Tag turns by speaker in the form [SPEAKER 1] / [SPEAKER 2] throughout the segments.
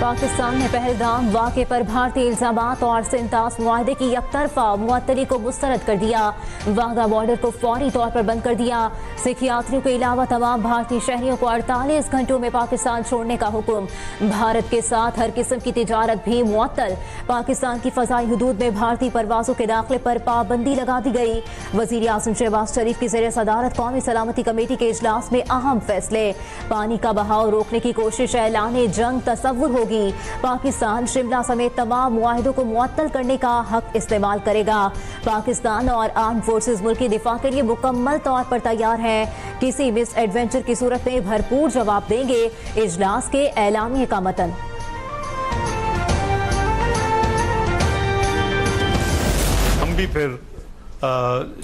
[SPEAKER 1] पाकिस्तान ने पहलगाम वाक़े पर भारतीय इल्जामात और सिंतास मुआहदे की यकतरफा मुअत्तली को मुस्तरद कर दिया। वाघा बॉर्डर को फौरी तौर पर बंद कर दिया। सिख यात्रियों के अलावा तमाम भारतीय शहरियों को 48 घंटों में पाकिस्तान छोड़ने का हुक्म। भारत के साथ हर किस्म की तिजारत भी मुअत्तल। पाकिस्तान की फजाई हुदूद में भारतीय परवाजों के दाखिले पर पाबंदी लगा दी गई। वज़ीर आज़म शहबाज शरीफ की ज़ेर सदारत कौमी सलामती कमेटी के इजलास में अहम फैसले। पानी का बहाव रोकने की कोशिश ऐलान जंग तस्वुर होगी। पाकिस्तान शिमला समेत तमाम मुआहिदों को मुअत्तल करने का हक इस्तेमाल करेगा। पाकिस्तान और आर्म फोर्सेज मुल्क की दिफा के लिए मुकम्मल तौर पर तैयार हैं। किसी मिस एडवेंचर की सूरत में भरपूर जवाब देंगे। इजलास के एलामिये का मतन।
[SPEAKER 2] हम भी फिर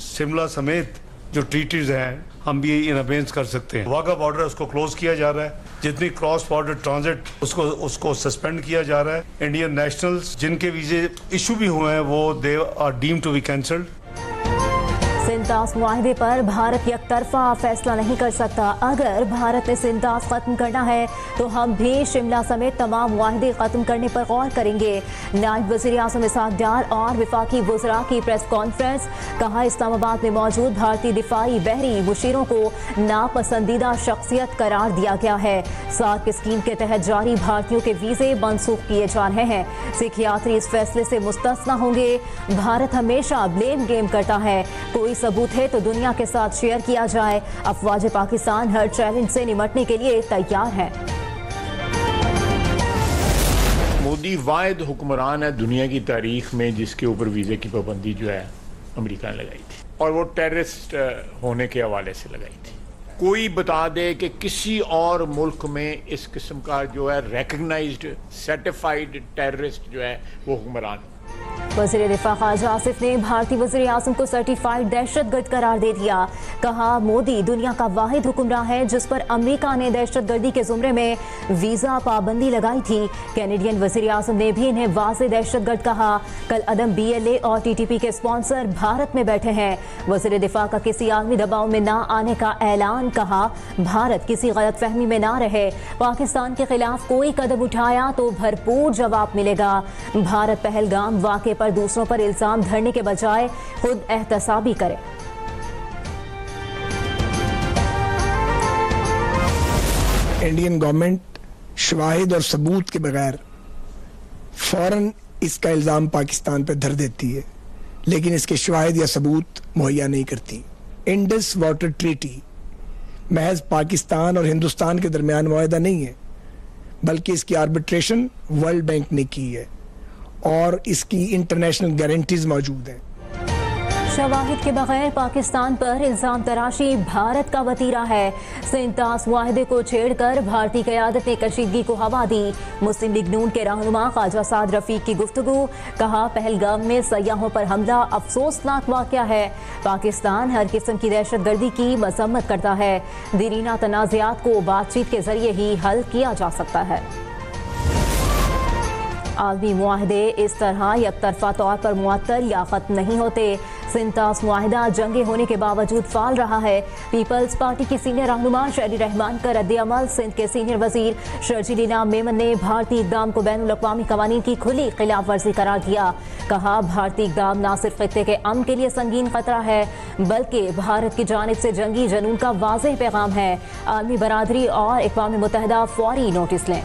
[SPEAKER 2] शिमला समेत जो ट्रीटीज हैं हम भी इन अबेंस कर सकते हैं। वाघा बॉर्डर उसको क्लोज किया जा रहा है। जितनी क्रॉस बॉर्डर ट्रांजिट उसको सस्पेंड किया जा रहा है। इंडियन नेशनल्स जिनके वीजे इशू भी हुए हैं वो they are deemed to be cancelled.
[SPEAKER 1] सिंतास मुआहदे पर भारत यकतरफा फैसला नहीं कर सकता। अगर भारत ने सिंतास खत्म करना है तो हम भी शिमला समेत तमाम मुआहदे खत्म करने पर गौर करेंगे। नायब वज़ीर आज़म इसहाक डार और वफाकी वज़रा की प्रेस कॉन्फ्रेंस। कहा, इस्लामाबाद में मौजूद भारतीय दिफाई बहरी मुशीरों को नापसंदीदा शख्सियत करार दिया गया है। सार्क स्कीम के तहत जारी भारतीयों के वीजे मनसूख किए जा रहे हैं। सिख यात्री इस फैसले से मुस्तस्ना होंगे। भारत हमेशा ब्लेम गेम करता है। कोई सबूत है तो दुनिया के साथ शेयर किया जाए। अफवाज पाकिस्तान हर चैलेंज से निपटने के लिए तैयार है।
[SPEAKER 3] मोदी वाहिद हुक्मरान है दुनिया की तारीख में जिसके ऊपर वीजे की पाबंदी जो है अमेरिका ने लगाई थी, और वो टेररिस्ट होने के हवाले से लगाई थी। कोई बता दे कि किसी और मुल्क में इस किस्म का जो है रिकग्नाइज्ड सर्टिफाइड टेररिस्ट जो है वो हुक्मरान।
[SPEAKER 1] वज़ीर दिफा ख्वाजा आसिफ ने भारतीय वज़ीर आज़म को सर्टिफाइड दहशतगर्द करार दे दिया। कहा, मोदी दुनिया का वाहिद हुक्मरान है जिस पर अमेरिका ने दहशतगर्दी के जुमरे में वीज़ा पाबंदी लगाई थी। कैनेडियन वज़ीर आज़म ने भी इन्हें वाज़े दहशतगर्द कहा। कल अदम BLA और TTP के स्पॉन्सर भारत में बैठे हैं। वज़ीर दिफा का किसी आलमी दबाव में ना आने का ऐलान। कहा, भारत किसी गलतफहमी में ना रहे। पाकिस्तान के खिलाफ कोई कदम उठाया तो भरपूर जवाब मिलेगा। भारत पहलगाम वाक़े पर दूसरों पर इल्जाम धरने के बजाय खुद एहतसाबी करे।
[SPEAKER 4] इंडियन गवर्नमेंट शवाहिद और सबूत के बगैर फौरन इसका इल्जाम पाकिस्तान पर धर देती है, लेकिन इसके शवाहिद या सबूत मुहैया नहीं करती। इंडस वाटर ट्रीटी महज पाकिस्तान और हिंदुस्तान के दरमियान मुआहदा नहीं है, बल्कि इसकी आर्बिट्रेशन वर्ल्ड बैंक ने की है और इसकी इंटरनेशनल गारंटीज मौजूद हैं।
[SPEAKER 1] शवाहिद के बगैर पाकिस्तान पर इल्जाम तराशी भारत का वतीरा है। सिंतास मुआहदे को छेड़कर भारतीय क़यादत ने कशीदगी को हवा दी। मुस्लिम लीग नून के रहनुमा ख्वाजा साद रफीक की गुफ्तगू। कहा, पहलगाम में सयाहों पर हमला अफसोसनाक वाक़या है। पाकिस्तान हर किस्म की दहशतगर्दी की मजम्मत करता है। दीरीना तनाज़ात को बातचीत के जरिए ही हल किया जा सकता है। आलमी मुआहदे इस तरह यकतरफा तौर पर मुअत्तल या खत्म नहीं होते। सिंतास मुआहदा जंगे होने के बावजूद फाल रहा है। पीपल्स पार्टी की सीनियर रहनुमा शहरी रहमान का रद्द-ए-अमल। सिंध के सीनियर वजीर शर्जील इनाम मेमन ने भारतीय इक़दाम को बैनुल अक़वामी क़वानीन की खुली खिलाफ वर्जी करार दिया। कहा, भारतीय इक़दाम न सिर्फ खित्ते के अमन के लिए संगीन खतरा है बल्कि भारत की जानिब से जंगी जनून का वाज़ेह पैगाम है। आलमी बरादरी और अक़वाम मुत्तहिदा फौरी नोटिस लें।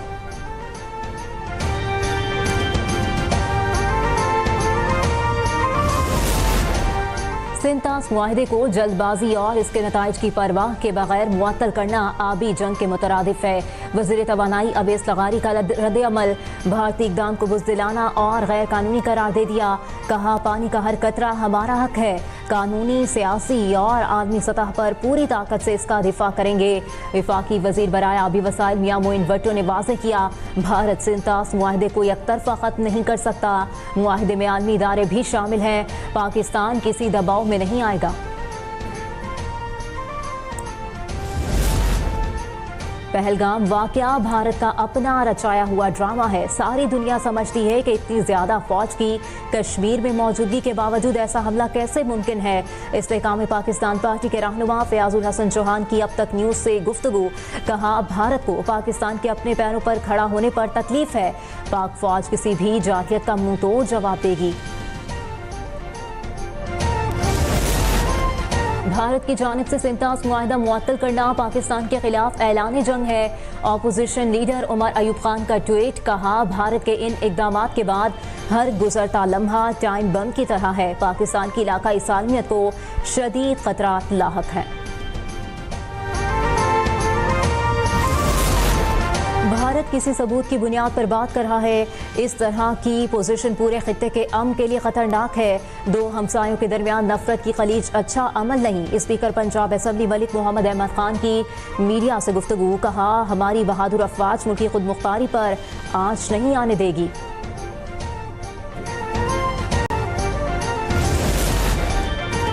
[SPEAKER 1] सिंतास मुआहदे को जल्दबाजी और इसके नताइज की परवाह के बगैर मुअत्तल करना आबी जंग के मुतरादिफ है। वज़ीर तवानाई अवेस लगारी का रद्द-ए-अमल। भारतीय इक़दाम को बुज़दिलाना और गैर कानूनी करार दे दिया। कहा, पानी का हर कतरा हमारा हक है। कानूनी, सियासी और आलमी सतह पर पूरी ताकत से इसका दिफा करेंगे। वफाकी वज़ीर बराए आबी वसाइल मियां मोइन भट्टो ने वाज़ेह किया, भारत सिंतास मुआहदे को यकतरफा खत्म नहीं कर सकता। मुआहदे में आलमी इदारे भी शामिल हैं। पाकिस्तान किसी दबाव में नहीं आएगा। पहलगाम वाकया भारत का अपना रचाया हुआ ड्रामा है। सारी दुनिया समझती है कि इतनी ज्यादा फौज की कश्मीर में मौजूदगी के बावजूद ऐसा हमला कैसे मुमकिन है। इस्तेकाम पाकिस्तान पार्टी के रहनुमा फयाजुल हसन चौहान की अब तक न्यूज से गुफ्तगू। कहा, भारत को पाकिस्तान के अपने पैरों पर खड़ा होने पर तकलीफ है। पाक फौज किसी भी जारहियत का मुंह तोड़ जवाब देगी। भारत की जानिब से सिंतास मुआहदा मुअत्तल करना पाकिस्तान के खिलाफ ऐलान जंग है। ऑपोजिशन लीडर उमर अयूब खान का ट्वीट। कहा, भारत के इन इकदामात के बाद हर गुजरता लम्हा टाइम बम की तरह है। पाकिस्तान की इलाकाई सालमियत को शदीद खतरात लाहक है। भारत किसी सबूत की बुनियाद पर बात कर रहा है। इस तरह की पोजीशन पूरे खित्ते के अमन के लिए खतरनाक है। दो हमसायों के दरमियान नफरत की खलीज अच्छा अमल नहीं। स्पीकर पंजाब असेंबली मलिक मोहम्मद अहमद खान की मीडिया से गुफ्तगू। कहा, हमारी बहादुर अफवाज मुल्की खुद मुख्तारी पर आंच नहीं आने देगी।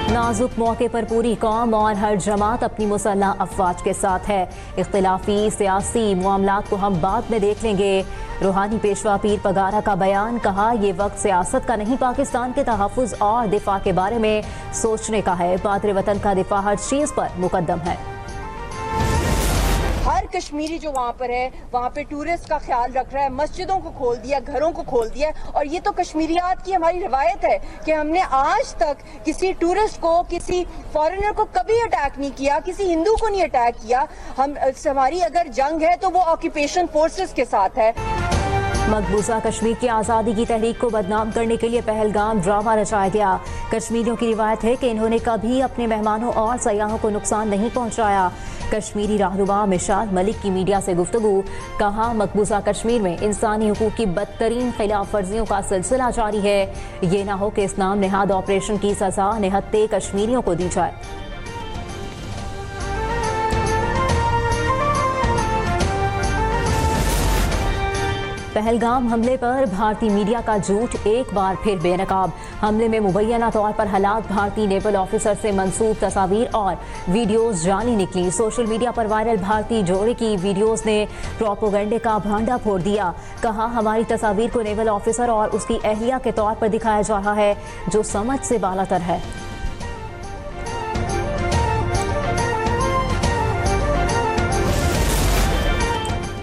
[SPEAKER 1] नाजुक मौके पर पूरी कौम और हर जमात अपनी मुसल्लह अफवाज के साथ है। इख्तिलाफी सियासी मामलात को हम बाद में देख लेंगे। रूहानी पेशवा पीर पगारा का बयान। कहा, ये वक्त सियासत का नहीं, पाकिस्तान के तहफ़्फ़ुज़ और दिफा के बारे में सोचने का है। पादरे वतन का दिफा हर चीज़ पर मुकद्दम है।
[SPEAKER 5] हर कश्मीरी जो वहाँ पर है, वहाँ पे टूरिस्ट का ख्याल रख रहा है, मस्जिदों को खोल दिया, घरों को खोल दिया। और ये तो कश्मीरियात की हमारी रवायत है कि हमने आज तक किसी टूरिस्ट को, किसी फॉरेनर को कभी अटैक नहीं किया, किसी हिंदू को नहीं अटैक किया। हमारी अगर जंग है तो वो ऑक्यूपेशन फोर्सेस के साथ है।
[SPEAKER 1] मकबूजा कश्मीर की आज़ादी की तहरीक को बदनाम करने के लिए पहलगाम ड्रामा रचाया गया। कश्मीरियों की रिवायत है कि इन्होंने कभी अपने मेहमानों और सयाहों को नुकसान नहीं पहुंचाया। कश्मीरी रहनुमा मिशाल मलिक की मीडिया से गुफ्तगू। कहा, मकबूजा कश्मीर में इंसानी हुकूक की बदतरीन खिलाफ वर्जियों का सिलसिला जारी है। ये ना हो कि इस नाम नेहाद ऑपरेशन की सजा निहत्ते कश्मीरियों को दी जाए। पहलगाम हमले पर भारतीय मीडिया का झूठ एक बार फिर बेनकाब। हमले में मुबैना तौर पर हालात भारतीय नेवल ऑफिसर से मंसूब तस्वीर और वीडियोस जाली निकली। सोशल मीडिया पर वायरल भारतीय जोड़े की वीडियोस ने प्रोपेगेंडे का भांडा फोड़ दिया। कहा, हमारी तस्वीर को नेवल ऑफिसर और उसकी अहलिया के तौर पर दिखाया जा रहा है, जो समझ से बालातर है।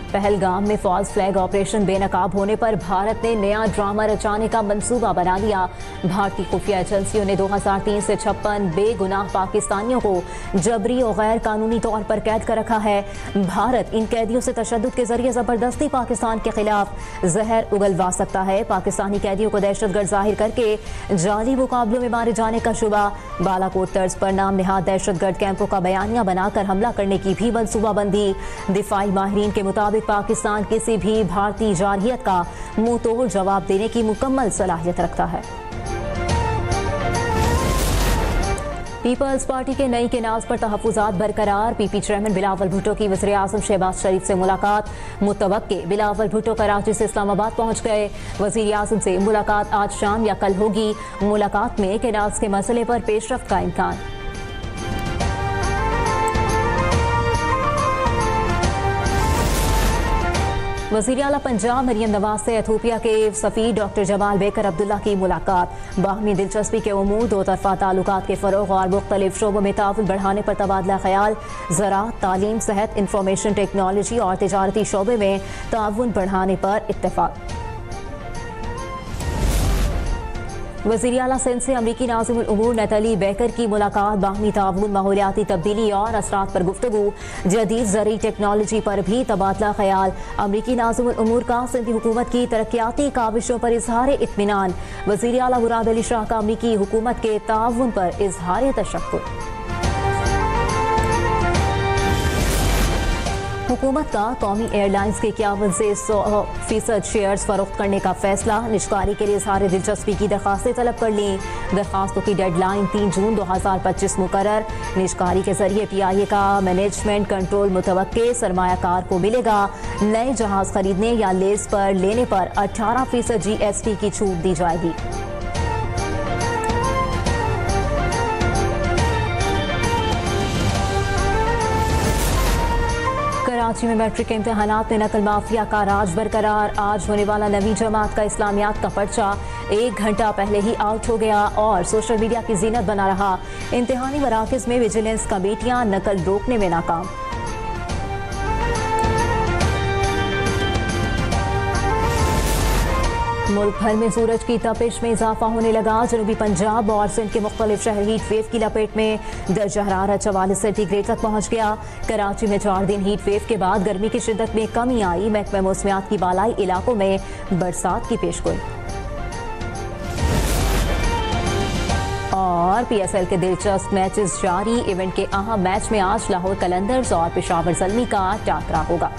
[SPEAKER 1] पहलगाम में फॉल्स फ्लैग ऑपरेशन बेनकाब होने पर भारत ने नया ड्रामा रचाने का मंसूबा बना लिया। भारतीय खुफिया एजेंसियों ने 2003 से 56 बेगुनाह पाकिस्तानियों को जबरी और गैर कानूनी तौर पर कैद कर रखा है। भारत इन कैदियों से तशद्दुद के जरिए जबरदस्ती पाकिस्तान के खिलाफ जहर उगलवा सकता है। पाकिस्तानी कैदियों को दहशतगर्द जाहिर करके जाली मुकाबलों में मारे जाने का शुबा। बालाकोट तर्ज पर नाम निहाद दहशतगर्द कैंपों का बयानिया बनाकर हमला करने की भी मंसूबाबंदी। दिफाई माहिरीन के मुताबिक पाकिस्तान किसी भी भारतीय जारहियत का मुंह तोड़ जवाब देने की मुकम्मल सलाहियत रखता है। पीपल्स पार्टी के नई के नाज पर तहफ़्फ़ुज़ात बरकरार। पीपी चेयरमैन बिलावल भुट्टो की वज़ीर आज़म शहबाज शरीफ से मुलाकात मुतवक्के। बिलावल भुट्टो कराची से इस्लामाबाद पहुंच गए। वज़ीर आज़म से मुलाकात आज शाम या कल होगी। मुलाकात में केनाज के मसले पर पेशरफ्त का इम्कान। वज़ीर आला पंजाब मरियम नवाज से एथोपिया के सफ़ीर डॉक्टर जमाल बेकर अब्दुल्ला की मुलाकात। बाहमी दिलचस्पी के उमूर, दो तरफ़ा ताल्लुकात के फ़रोग़ और मुख्तलिफ शोबों में ताउन बढ़ाने पर तबादला ख्याल। ज़राअत, तालीम, सेहत, इंफॉर्मेशन टेक्नोलॉजी और तिजारती शोबे में ताउन बढ़ाने पर इत्तेफ़ाक। वज़ीर आला सिंध से अमरीकी नाज़िमुल उमूर नतली बेकर की मुलाकात। बाहमी ताउन, माहौलियाती तब्दीली और असरात पर गुफ्तगू। जदीद ज़रूरी टेक्नोलॉजी पर भी तबादला ख्याल। अमरीकी नाज़िमुल उमूर का सिंधी हुकूमत की तरक्याती काविशों पर इज़हार इत्मीनान। वज़ीर आला मुराद अली शाह का अमरीकी हुकूमत के ताउन पर इज़हार तशक्कुर। हुकूमत का कौमी एयरलाइंस के 51 से 100% शेयर्स फरोख्त करने का फैसला। निष्कारी के लिए इज़हार दिलचस्पी की दरखास्तें तलब कर ली। दरखास्तों की डेडलाइन 3 जून 2025 मुकर्रर। निष्कारी के जरिए PIA का मैनेजमेंट कंट्रोल मुतवक्के सरमायाकार को मिलेगा। नए जहाज खरीदने या लीज पर लेने पर 18% GST की छूट दी जाएगी। कराची में मैट्रिक के इम्तिहानात में नकल माफिया का राज बरकरार। आज होने वाला नवी जमात का इस्लामियात का पर्चा 1 घंटा पहले ही आउट हो गया और सोशल मीडिया की जीनत बना रहा। इम्तिहानी मराकज़ में विजिलेंस कमेटियां नकल रोकने में नाकाम। मुल्क भर में सूरज की तपिश में इजाफा होने लगा। जनूबी पंजाब और सिंध के मुख्तलिफ शहर हीट वेव की लपेट में। दर्जा हरारत 44 सेंटीग्रेड तक पहुंच गया। कराची में 4 दिन हीट वेव के बाद गर्मी की शिद्दत में कमी आई। महकमा मौसमियात की बालाई इलाकों में बरसात की पेशगोई। और PSL के दिलचस्प मैचेस जारी। इवेंट के अहम मैच में आज लाहौर कलंदर्स और पेशावर ज़ल्मी का टाकरा होगा।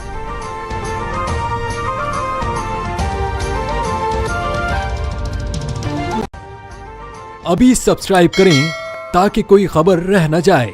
[SPEAKER 6] अभी सब्सक्राइब करें ताकि कोई खबर रह न जाए।